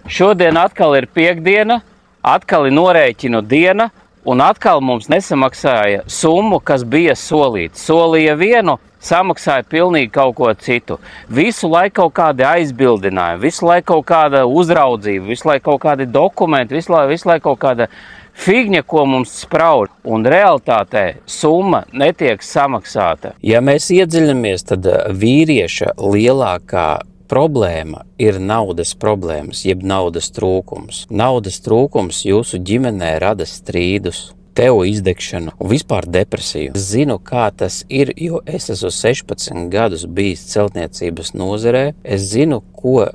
Šodien atkal ir piekdiena, atkal ir norēķinu diena, un atkal mums nesamaksāja summu, kas bija solīta. Solīja vienu, samaksāja pilnīgi kaut ko citu. Visu laiku kaut kādi aizbildinājumi, visu laiku kaut kāda uzraudzība, visu laiku kaut kādi dokumenti, visu laiku kaut kāda figņa, ko mums sprauž. Un realitātē summa netiek samaksāta. Ja mēs iedziļinamies, tad vīrieša lielākā problēma ir naudas problēmas, jeb naudas trūkums. Naudas trūkums jūsu ģimenē rada strīdus, tev izdegšanu un vispār depresiju. Es zinu, kā tas ir, jo es esmu 16 gadus bijis celtniecības nozarē. Es zinu, ko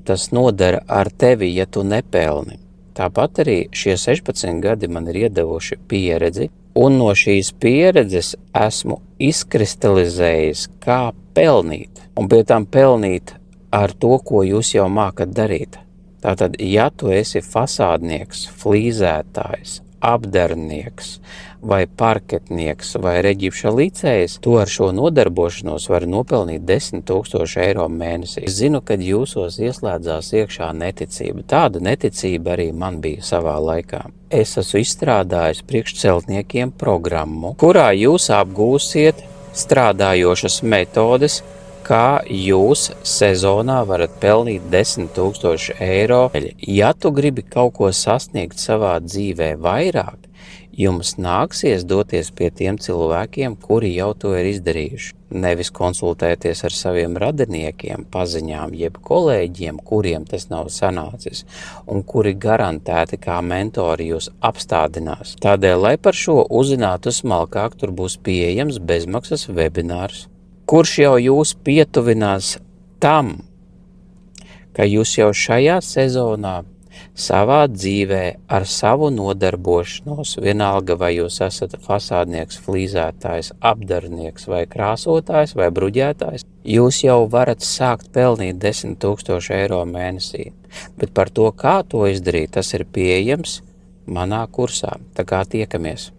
tas nodara ar tevi, ja tu nepelni. Tāpat arī šie 16 gadi man ir iedevuši pieredzi, un no šīs pieredzes esmu izkristalizējis, kā pelnīt. Un pie tam pelnīt ar to, ko jūs jau mākat darīt. Tātad, ja tu esi fasādnieks, flīzētājs, apdarnieks vai parketnieks vai reģipša licējs, tu ar šo nodarbošanos vari nopelnīt 10 000 eiro mēnesī. Es zinu, kad jūsos ieslēdzās iekšā neticība. Tāda neticība arī man bija savā laikā. Es esmu izstrādājis priekšceltniekiem programmu, kurā jūs apgūsiet strādājošas metodes, kā jūs sezonā varat pelnīt 10 000 eiro. Ja tu gribi kaut ko sasniegt savā dzīvē vairāk, jums nāksies doties pie tiem cilvēkiem, kuri jau to ir izdarījuši. Nevis konsultēties ar saviem radiniekiem, paziņām, jeb kolēģiem, kuriem tas nav sanācis, un kuri garantēti kā mentori jūs apstādinās. Tādēļ, lai par šo uzzinātu smalkāk, tur būs pieejams bezmaksas webinārs, kurš jau jūs pietuvinās tam, ka jūs jau šajā sezonā savā dzīvē ar savu nodarbošanos, vienalga vai jūs esat fasādnieks, flīzētājs, apdarnieks vai krāsotājs vai bruģētājs, jūs jau varat sākt pelnīt 10 000 eiro mēnesī. Bet par to, kā to izdarīt, tas ir pieejams manā kursā. Tā kā tiekamies.